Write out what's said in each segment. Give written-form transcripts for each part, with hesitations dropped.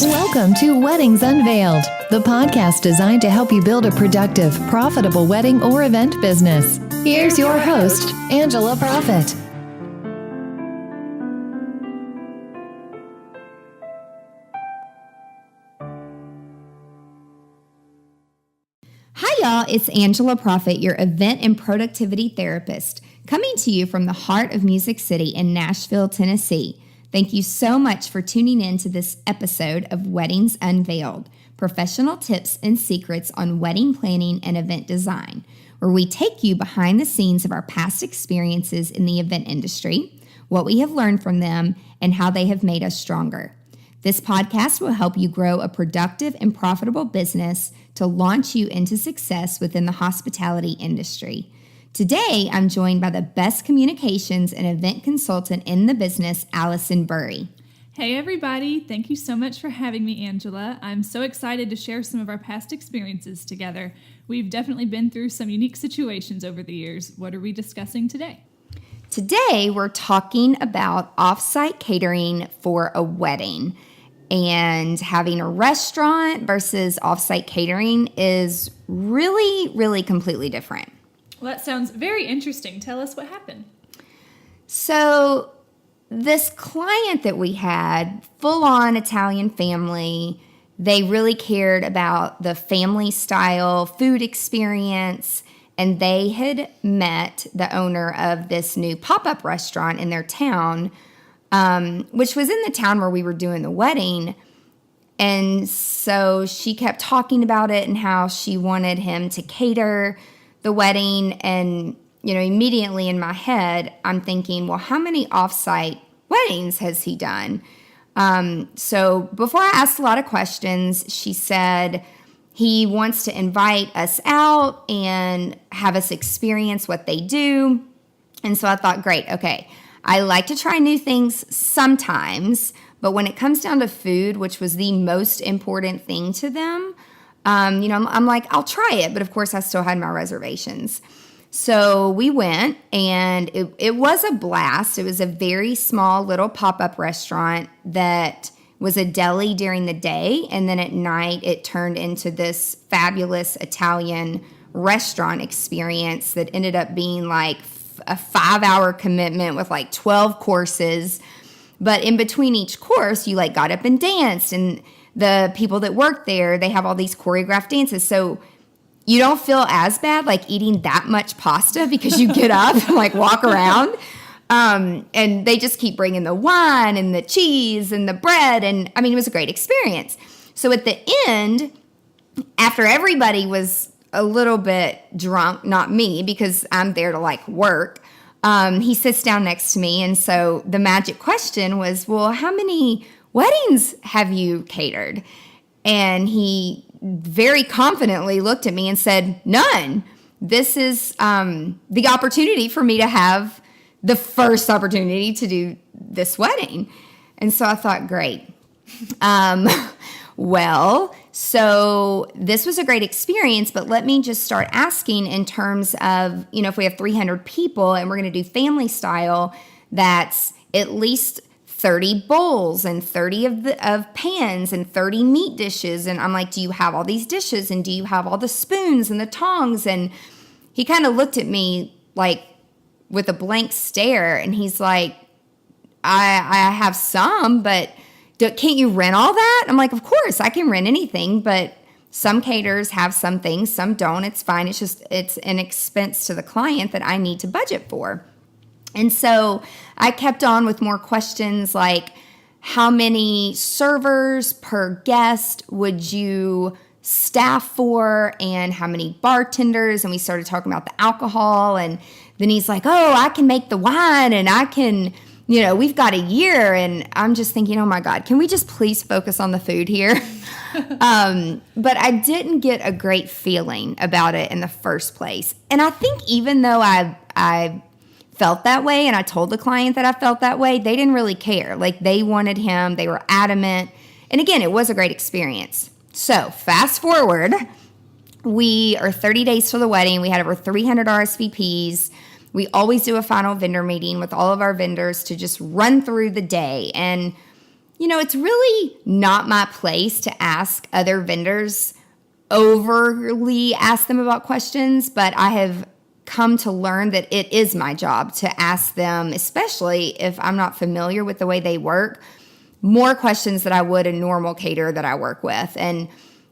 Welcome to Weddings Unveiled, the podcast designed to help you build a productive, profitable wedding or event business. Here's your host, Angela Profit. Hi, y'all. It's Angela Profit, your event and productivity therapist, coming to you from the heart of Music City in Nashville, Tennessee. Thank you so much for tuning in to this episode of Weddings Unveiled, professional tips and secrets on wedding planning and event design, where we take you behind the scenes of our past experiences in the event industry, what we have learned from them, and how they have made us stronger. This podcast will help you grow a productive and profitable business to launch you into success within the hospitality industry. Today, I'm joined by the best communications and event consultant in the business, Alison Burry. Hey everybody, thank you so much for having me, Angela. I'm so excited to share some of our past experiences together. We've definitely been through some unique situations over the years. What are we discussing today? Today, we're talking about off-site catering for a wedding. And having a restaurant versus off-site catering is really completely different. Well, that sounds very interesting. Tell us what happened. So this client that we had, full-on Italian family, they really cared about the family-style food experience, and they had met the owner of this new pop-up restaurant in their town, which was in the town where we were doing the wedding. And so she kept talking about it and how she wanted him to cater the wedding. And, immediately in my head, I'm thinking, well, how many off-site weddings has he done? So before I asked a lot of questions, she said he wants to invite us out and have us experience what they do. And so I thought, great, okay. I like to try new things sometimes, but when it comes down to food, which was the most important thing to them, I'm like, I'll try it. But of course, I still had my reservations. So we went, and it was a blast. It was a very small little pop-up restaurant that was a deli during the day, and then at night it turned into this fabulous Italian restaurant experience that ended up being like a 5-hour commitment with like 12 courses. But in between each course, you got up and danced, and the people that work there, they have all these choreographed dances. So you don't feel as bad eating that much pasta because you get up and walk around. And they just keep bringing the wine and the cheese and the bread. And it was a great experience. So at the end, after everybody was a little bit drunk, not me, because I'm there to work, he sits down next to me. And so the magic question was, well, how many weddings have you catered? And he very confidently looked at me and said, none. This is the opportunity for me to have the first opportunity to do this wedding. And so I thought, great. Well, so this was a great experience, but let me just start asking in terms of, if we have 300 people and we're going to do family style, that's at least 30 bowls and 30 of pans and 30 meat dishes. And I'm like, do you have all these dishes? And do you have all the spoons and the tongs? And he kind of looked at me with a blank stare, and he's like, I have some, but can't you rent all that? I'm like, of course, I can rent anything, but some caterers have some things, some don't. It's fine. It's an expense to the client that I need to budget for. And so I kept on with more questions like, how many servers per guest would you staff for, and how many bartenders? And we started talking about the alcohol, and then he's like, oh, I can make the wine, and I can, we've got a year. And I'm just thinking, oh my God, can we just please focus on the food here? But I didn't get a great feeling about it in the first place. And I think even though I felt that way, and I told the client that I felt that way, they didn't really care. They wanted him, they were adamant. And again, it was a great experience. So fast forward, we are 30 days till the wedding. We had over 300 RSVPs. We always do a final vendor meeting with all of our vendors to just run through the day. And it's really not my place to ask other vendors, overly ask them about questions, but I have come to learn that it is my job to ask them, especially if I'm not familiar with the way they work, more questions than I would a normal caterer that I work with. And,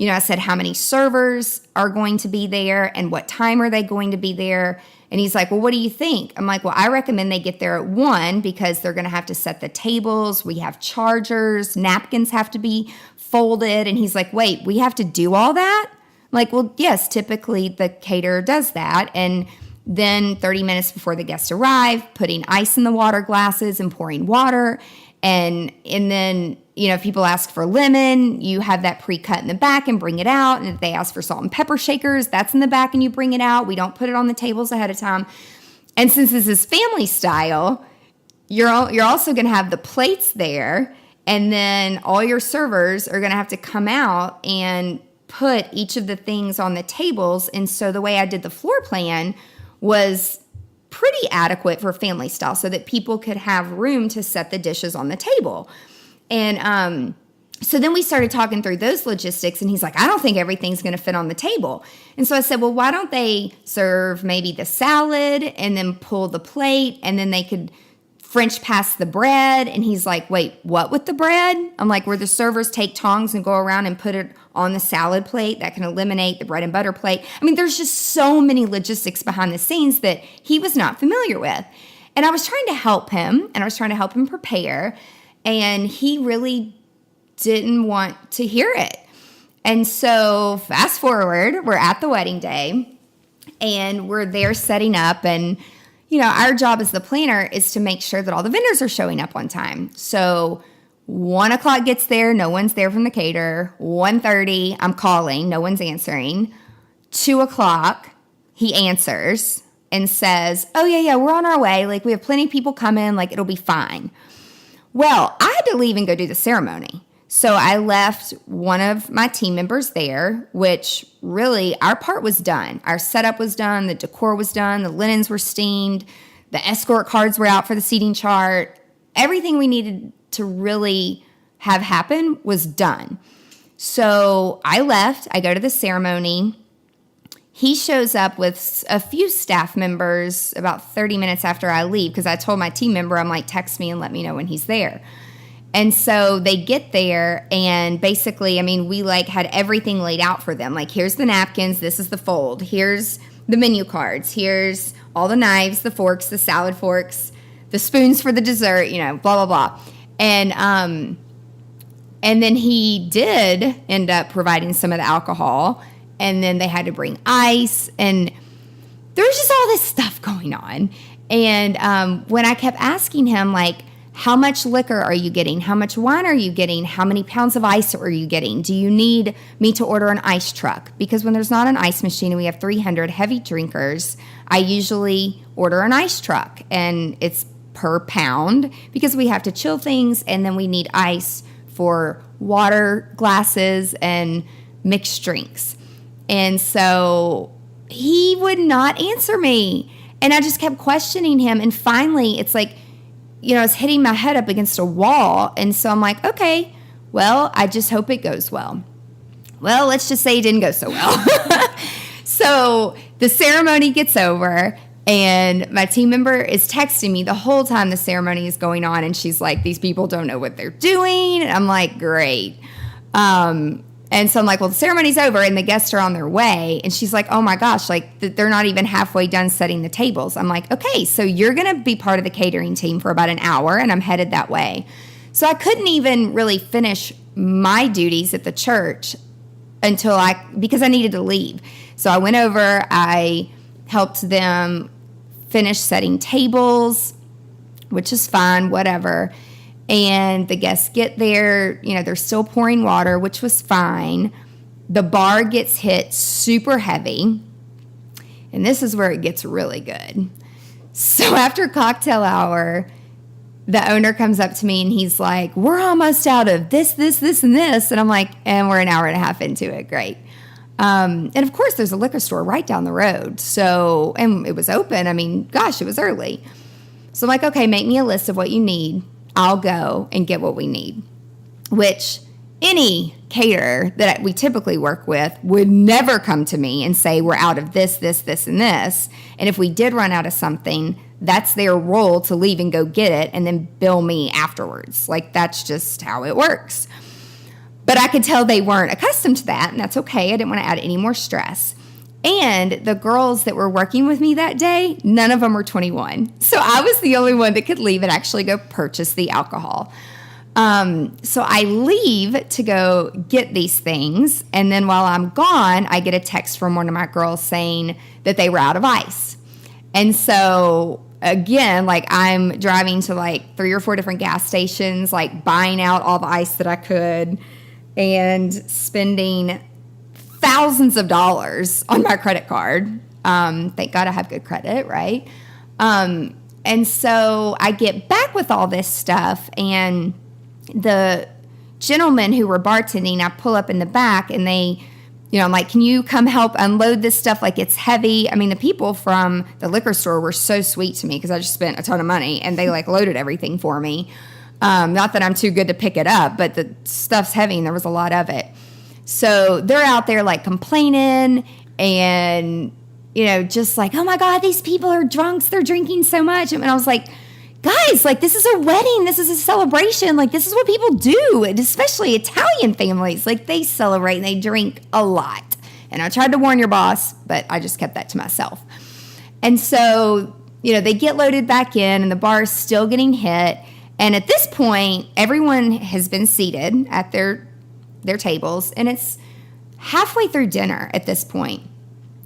I said, how many servers are going to be there and what time are they going to be there? And he's like, well, what do you think? I'm like, well, I recommend they get there at 1 because they're going to have to set the tables. We have chargers, napkins have to be folded. And he's like, wait, we have to do all that? I'm like, well, yes, typically the caterer does that. And then 30 minutes before the guests arrive, putting ice in the water glasses and pouring water. And then, if people ask for lemon, you have that pre-cut in the back and bring it out. And if they ask for salt and pepper shakers, that's in the back and you bring it out. We don't put it on the tables ahead of time. And since this is family style, you're also going to have the plates there. And then all your servers are going to have to come out and put each of the things on the tables. And so the way I did the floor plan was pretty adequate for family style so that people could have room to set the dishes on the table. And so then we started talking through those logistics, and he's like, I don't think everything's going to fit on the table. And so I said, well, why don't they serve maybe the salad and then pull the plate, and then they could French pass the bread. And he's like, wait, what with the bread? I'm like, where the servers take tongs and go around and put it on the salad plate that can eliminate the bread and butter plate. I mean, there's just so many logistics behind the scenes that he was not familiar with. And I was trying to help him, and I was trying to help him prepare, and he really didn't want to hear it. And so fast forward, we're at the wedding day, and we're there setting up, and our job as the planner is to make sure that all the vendors are showing up on time. So 1 o'clock gets there, no one's there from the caterer. 1:30, I'm calling, no one's answering. 2 o'clock, he answers and says, oh yeah, we're on our way. Like, we have plenty of people coming, like, it'll be fine. Well, I had to leave and go do the ceremony. So I left one of my team members there, which really our part was done. Our setup was done. The decor was done. The linens were steamed. The escort cards were out for the seating chart. Everything we needed to really have happen was done. So I left. I go to the ceremony. He shows up with a few staff members about 30 minutes after I leave because I told my team member, I'm like, text me and let me know when he's there. And so they get there, and basically, I mean, we had everything laid out for them. Like, here's the napkins, this is the fold, here's the menu cards, here's all the knives, the forks, the salad forks, the spoons for the dessert, blah, blah, blah. And then he did end up providing some of the alcohol, and then they had to bring ice, and there was just all this stuff going on. And when I kept asking him, how much liquor are you getting? How much wine are you getting? How many pounds of ice are you getting? Do you need me to order an ice truck? Because when there's not an ice machine and we have 300 heavy drinkers, I usually order an ice truck, and it's per pound because we have to chill things, and then we need ice for water glasses and mixed drinks. And so he would not answer me, and I just kept questioning him, and finally it's like, I was hitting my head up against a wall. And so I'm like, okay, well, I just hope it goes well. Well, let's just say it didn't go so well. So the ceremony gets over, and my team member is texting me the whole time the ceremony is going on. And she's like, these people don't know what they're doing. And I'm like, great. And so I'm like, well, the ceremony's over and the guests are on their way. And she's like, oh my gosh, they're not even halfway done setting the tables. I'm like, okay, so you're going to be part of the catering team for about an hour, and I'm headed that way. So I couldn't even really finish my duties at the church because I needed to leave. So I went over, I helped them finish setting tables, which is fine, whatever. And the guests get there, they're still pouring water, which was fine. The bar gets hit super heavy. And this is where it gets really good. So after cocktail hour, the owner comes up to me and he's like, we're almost out of this, and this. And I'm like, and we're an hour and a half into it. Great. And of course, there's a liquor store right down the road. So, and it was open. I mean, gosh, it was early. So I'm like, okay, make me a list of what you need. I'll go and get what we need. which any caterer that we typically work with would never come to me and say, we're out of this, this, this, and this. And if we did run out of something, that's their role to leave and go get it and then bill me afterwards. Like, that's just how it works. But I could tell they weren't accustomed to that, and that's okay. I didn't want to add any more stress. And the girls that were working with me that day, none of them were 21. So I was the only one that could leave and actually go purchase the alcohol. So I leave to go get these things, and then while I'm gone, I get a text from one of my girls saying that they were out of ice. And so again, like, I'm driving to like 3 or 4 different gas stations, like buying out all the ice that I could and spending thousands of dollars on my credit card. Thank God I have good credit, right? And so I get back with all this stuff, and the gentlemen who were bartending, I pull up in the back, and they, I'm like, can you come help unload this stuff? Like, it's heavy. I mean, the people from the liquor store were so sweet to me because I just spent a ton of money, and they like loaded everything for me. Not that I'm too good to pick it up, but the stuff's heavy, and there was a lot of it. So they're out there like complaining and, just like, oh my God, these people are drunks. They're drinking so much. And I was like, guys, like, this is a wedding. This is a celebration. Like, this is what people do, and especially Italian families. Like, they celebrate and they drink a lot. And I tried to warn your boss, but I just kept that to myself. And so, they get loaded back in, and the bar is still getting hit. And at this point, everyone has been seated at their tables, and it's halfway through dinner at this point.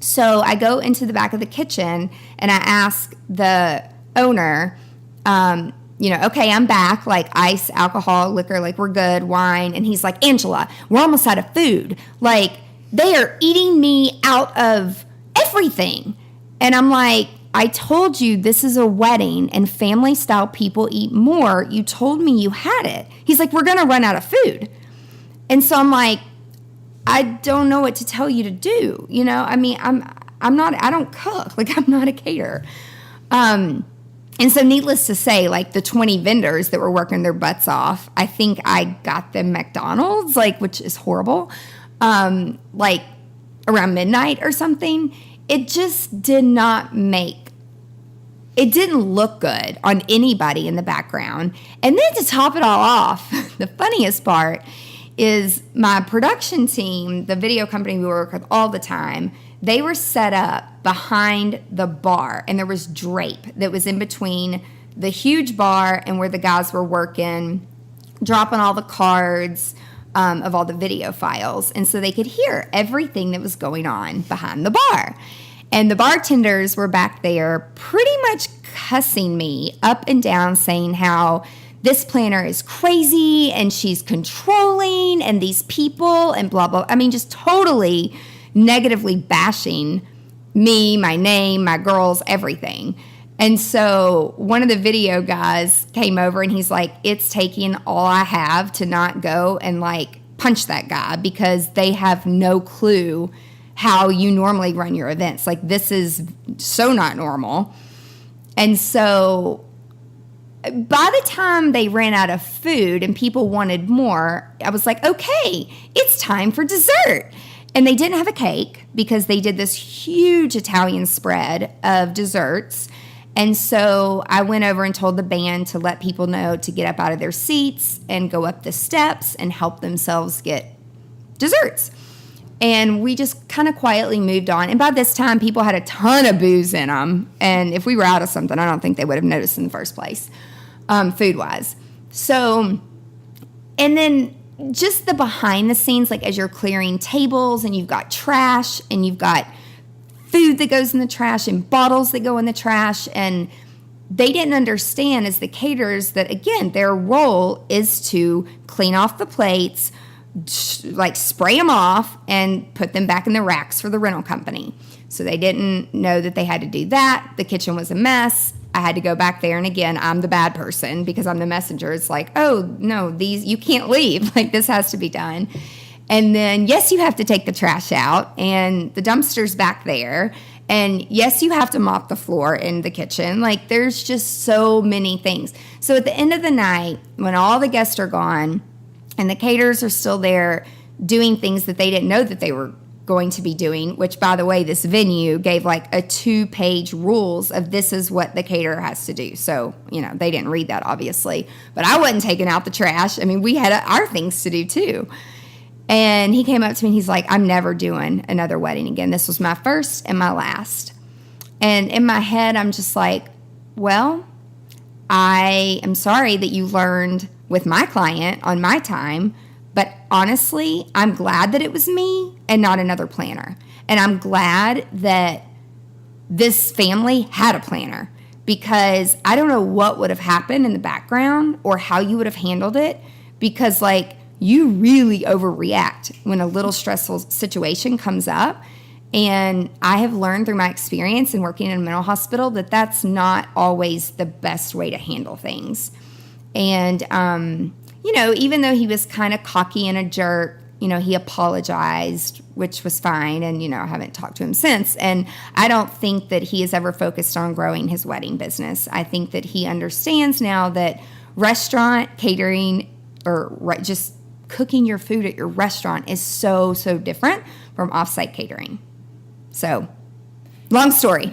So I go into the back of the kitchen, and I ask the owner, okay, I'm back, like ice, alcohol, liquor, like we're good, wine. And he's like, Angela, we're almost out of food. Like, they are eating me out of everything. And I'm like, I told you this is a wedding and family style people eat more. You told me you had it. He's like, we're going to run out of food. And so I'm like, I don't know what to tell you to do. I mean, I don't cook. Like, I'm not a caterer. And so needless to say, like, the 20 vendors that were working their butts off, I think I got them McDonald's, like, which is horrible, like around midnight or something. It just didn't look good on anybody in the background. And then to top it all off, the funniest part is my production team, the video company we work with all the time, they were set up behind the bar, and there was drape that was in between the huge bar and where the guys were working, dropping all the cards of all the video files. And so they could hear everything that was going on behind the bar. And the bartenders were back there pretty much cussing me up and down, saying how this planner is crazy and she's controlling and these people and blah, blah. I mean, just totally negatively bashing me, my name, my girls, everything. And so one of the video guys came over, and he's like, it's taking all I have to not go and like punch that guy, because they have no clue how you normally run your events. Like, this is so not normal. And so by the time they ran out of food and people wanted more, I was like, okay, it's time for dessert. And they didn't have a cake because they did this huge Italian spread of desserts. And so I went over and told the band to let people know to get up out of their seats and go up the steps and help themselves get desserts. And we just kind of quietly moved on. And by this time, people had a ton of booze in them. And if we were out of something, I don't think they would have noticed in the first place, food-wise. So, and then just the behind the scenes, like as you're clearing tables and you've got trash and you've got food that goes in the trash and bottles that go in the trash. And they didn't understand, as the caterers, that, again, their role is to clean off the plates, like spray them off and put them back in the racks for the rental company. So they didn't know that they had to do that. The kitchen was a mess. I had to go back there, and again, I'm the bad person because I'm the messenger. It's like, oh no, these, you can't leave. Like, this has to be done. And then, yes, you have to take the trash out, and the dumpster's back there. And yes, you have to mop the floor in the kitchen. Like, there's just so many things. So at the end of the night, when all the guests are gone, And the caterers are still there doing things that they didn't know that they were going to be doing, which, by the way, this venue gave like a 2-page rules of this is what the caterer has to do. So, they didn't read that, obviously. But I wasn't taking out the trash. I mean, we had our things to do, too. And he came up to me and he's like, I'm never doing another wedding again. This was my first and my last. And in my head, I'm just like, well, I am sorry that you learned with my client on my time. But honestly, I'm glad that it was me and not another planner. And I'm glad that this family had a planner, because I don't know what would have happened in the background or how you would have handled it, because you really overreact when a little stressful situation comes up. And I have learned through my experience in working in a mental hospital that that's not always the best way to handle things. And, even though he was kind of cocky and a jerk, he apologized, which was fine. And, I haven't talked to him since. And I don't think that he has ever focused on growing his wedding business. I think that he understands now that restaurant catering, or just cooking your food at your restaurant, is so, so different from offsite catering. So, long story.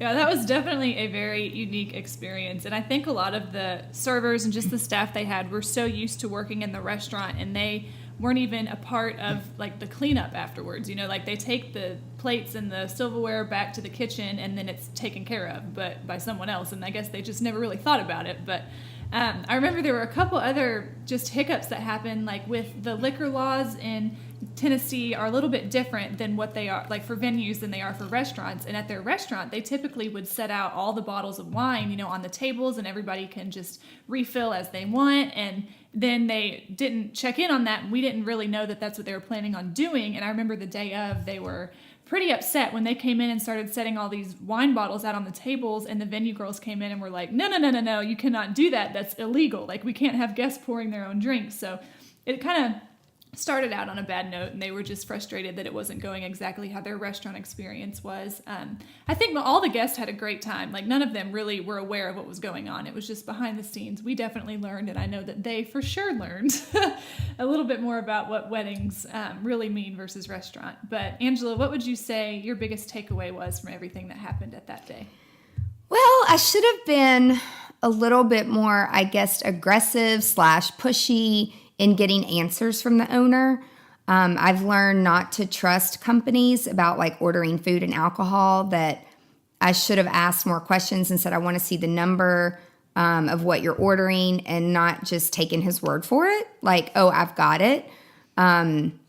Yeah, that was definitely a very unique experience. And I think a lot of the servers and just the staff they had were so used to working in the restaurant, and they weren't even a part of the cleanup afterwards. They take the plates and the silverware back to the kitchen and then it's taken care of, but by someone else. And I guess they just never really thought about it. But I remember there were a couple other just hiccups that happened, with the liquor laws in Tennessee are a little bit different than what they are for venues than they are for restaurants. And at their restaurant, they typically would set out all the bottles of wine, on the tables, and everybody can just refill as they want. And then they didn't check in on that, and we didn't really know that that's what they were planning on doing. And I remember the day of, they were pretty upset when they came in and started setting all these wine bottles out on the tables, and the venue girls came in and were like, no, you cannot do that. That's illegal. We can't have guests pouring their own drinks. So it kind of started out on a bad note, and they were just frustrated that it wasn't going exactly how their restaurant experience was. I think all the guests had a great time. None of them really were aware of what was going on. It was just behind the scenes. We definitely learned, and I know that they for sure learned a little bit more about what weddings really mean versus restaurant. But Angela, what would you say your biggest takeaway was from everything that happened at that day? Well, I should have been a little bit more, I guess, aggressive / pushy in getting answers from the owner. I've learned not to trust companies about ordering food and alcohol, that I should have asked more questions and said, I want to see the number of what you're ordering, and not just taken his word for it. Oh, I've got it. Again,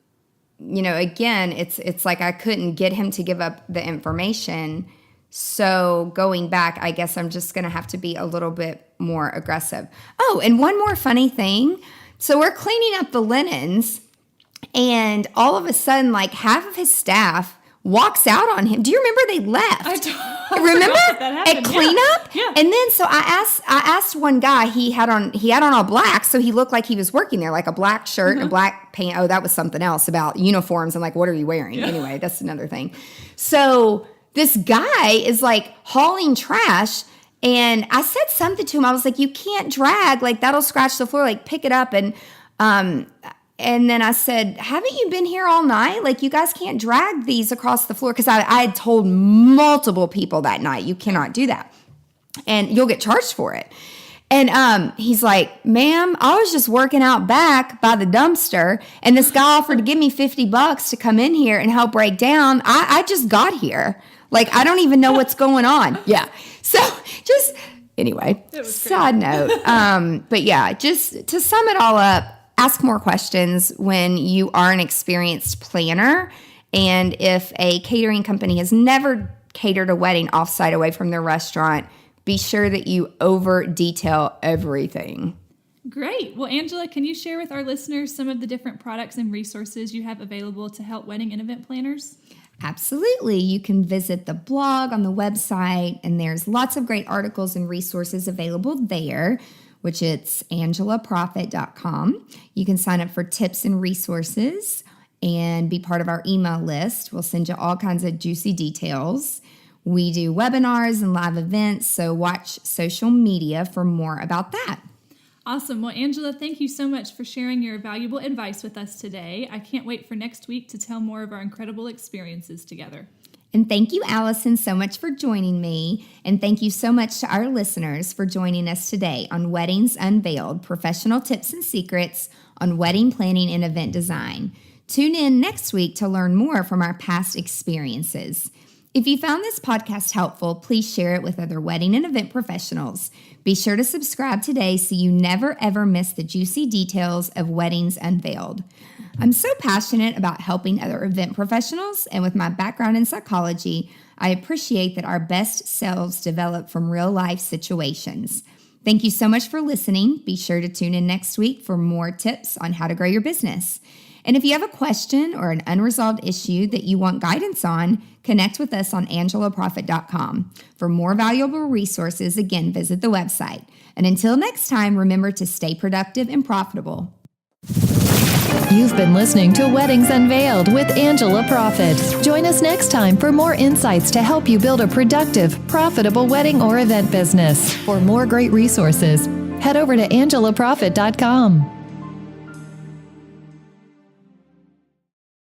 it's I couldn't get him to give up the information. So going back, I guess I'm just going to have to be a little bit more aggressive. Oh, and one more funny thing. So we're cleaning up the linens, and all of a sudden, half of his staff walks out on him. Do you remember they left? Remember at cleanup? Yeah. And then so I asked one guy, he had on all black, so he looked like he was working there, a black shirt and a black pant. Oh, that was something else about uniforms and what are you wearing? Yeah. Anyway, that's another thing. So this guy is hauling trash. And I said something to him. I was like, you can't drag, that'll scratch the floor, pick it up. And then I said, haven't you been here all night? You guys can't drag these across the floor. Because I had told multiple people that night, you cannot do that. And you'll get charged for it. And he's like, ma'am, I was just working out back by the dumpster, and this guy offered to give me $50 to come in here and help break down. I just got here. I don't even know what's going on. Yeah. So just, anyway, side note. But yeah, just to sum it all up, ask more questions when you are an experienced planner. And if a catering company has never catered a wedding offsite away from their restaurant, be sure that you over detail everything. Great. Well, Angela, can you share with our listeners some of the different products and resources you have available to help wedding and event planners? Absolutely. You can visit the blog on the website, and there's lots of great articles and resources available there, which it's angelaprofit.com. You can sign up for tips and resources and be part of our email list. We'll send you all kinds of juicy details. We do webinars and live events, so watch social media for more about that. Awesome. Well, Angela, thank you so much for sharing your valuable advice with us today. I can't wait for next week to tell more of our incredible experiences together. And thank you, Alison, so much for joining me. And thank you so much to our listeners for joining us today on Weddings Unveiled, professional tips and secrets on wedding planning and event design. Tune in next week to learn more from our past experiences. If you found this podcast helpful, please share it with other wedding and event professionals. Be sure to subscribe today so you never ever miss the juicy details of Weddings Unveiled. I'm so passionate about helping other event professionals, and with my background in psychology, I appreciate that our best selves develop from real life situations. Thank you so much for listening. Be sure to tune in next week for more tips on how to grow your business. And if you have a question or an unresolved issue that you want guidance on, connect with us on angelaprofit.com. For more valuable resources, again, visit the website. And until next time, remember to stay productive and profitable. You've been listening to Weddings Unveiled with Angela Profit. Join us next time for more insights to help you build a productive, profitable wedding or event business. For more great resources, head over to angelaprofit.com.